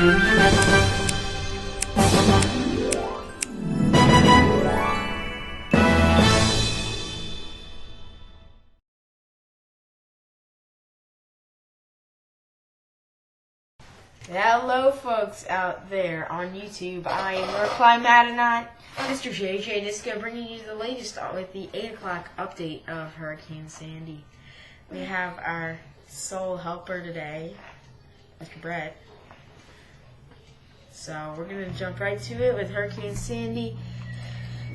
Hello folks out there on YouTube, I am Mrjjdisco, Mr. Mrjjdisco, bringing you the latest with the 8 o'clock update of Hurricane Sandy. We have our sole helper today, Mr. Brett. So we're going to jump right to it with Hurricane Sandy.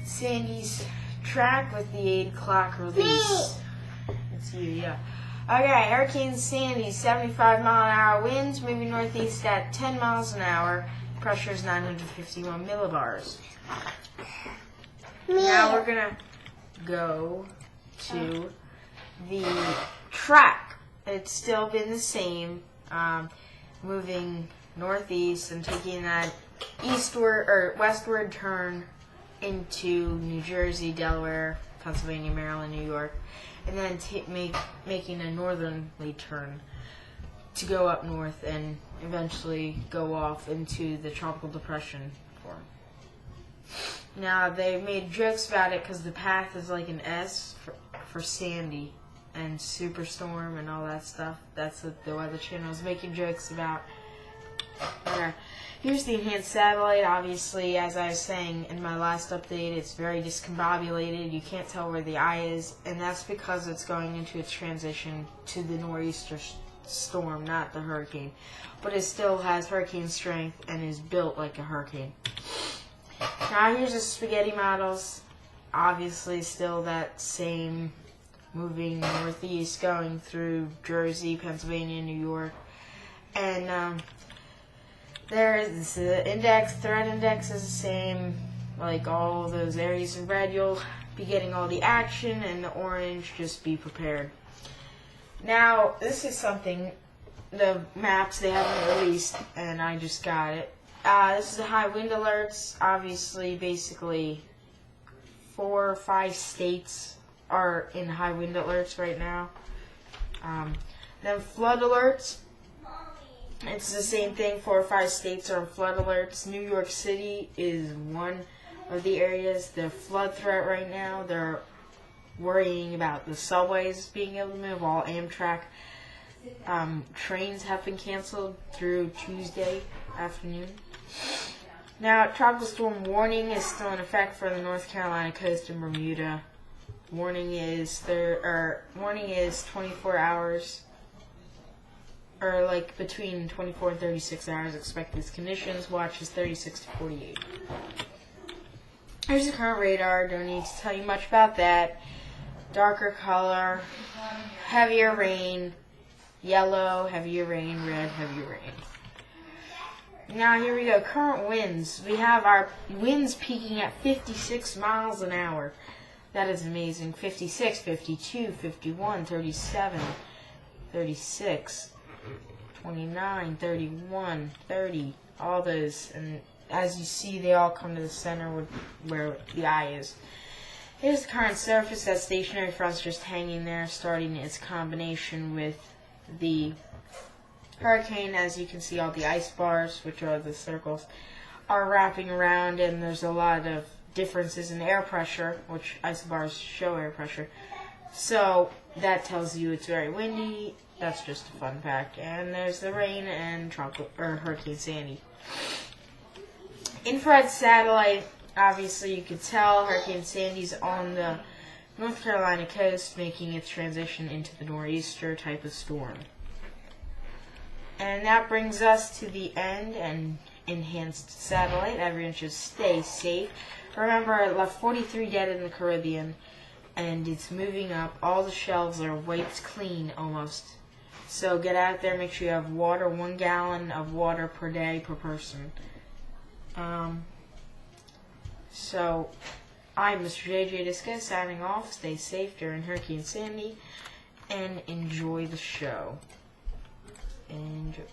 Sandy's track with the 8 o'clock release. It's you, yeah. Okay, Hurricane Sandy, 75-mile-an-hour winds, moving northeast at 10 miles an hour. Pressure is 951 millibars. Now we're going to go to the track. It's still been the same, moving northeast and taking that eastward or westward turn into New Jersey, Delaware, Pennsylvania, Maryland, New York. And then making a northerly turn to go up north and eventually go off into the tropical depression form. Now, they made jokes about it because the path is like an S for Sandy and Superstorm and all that stuff. That's what the Weather Channel is making jokes about. Okay. Here's the enhanced satellite. Obviously, as I was saying in my last update, it's very discombobulated. You can't tell where the eye is, and that's because it's going into its transition to the nor'easter storm, not the hurricane. But it still has hurricane strength and is built like a hurricane. Now here's the spaghetti models. Obviously, still that same moving northeast, going through Jersey, Pennsylvania, New York, and there's the index, threat index is the same, like all those areas in red, you'll be getting all the action, and the orange, just be prepared. Now, this is something, the maps they haven't released, and I just got it. This is the high wind alerts. Obviously, basically, 4 or 5 states are in high wind alerts right now. Then flood alerts. It's the same thing, 4 or 5 states are on flood alerts. New York City is one of the areas. The flood threat right now, they're worrying about the subways being able to move. All Amtrak trains have been canceled through Tuesday afternoon. Now, tropical storm warning is still in effect for the North Carolina coast and Bermuda. Warning is 24 hours. Or like between 24 and 36 hours expected conditions. Watch is 36 to 48. Here's the current radar. Don't need to tell you much about that. Darker color, heavier rain, yellow, heavier rain, red, heavier rain. Now here we go. Current winds. We have our winds peaking at 56 miles an hour. That is amazing. 56, 52, 51, 37, 36. 29, 31, 30, all those, and as you see, they all come to the center where the eye is. Here's the current surface. That stationary front's just hanging there, starting its combination with the hurricane. As you can see, all the ice bars, which are the circles, are wrapping around, and there's a lot of differences in air pressure, which ice bars show air pressure. So that tells you it's very windy. That's just a fun fact. And there's the rain and Hurricane Sandy. Infrared satellite, obviously you could tell Hurricane Sandy's on the North Carolina coast, making its transition into the nor'easter type of storm. And that brings us to the end and enhanced satellite. Everyone should stay safe. Remember, it left 43 dead in the Caribbean, and it's moving up. All the shelves are wiped clean almost. So get out there, make sure you have water, 1 gallon of water per day per person. So I'm Mr. Mrjjdisco signing off. Stay safe during Hurricane Sandy and enjoy the show. Enjoy.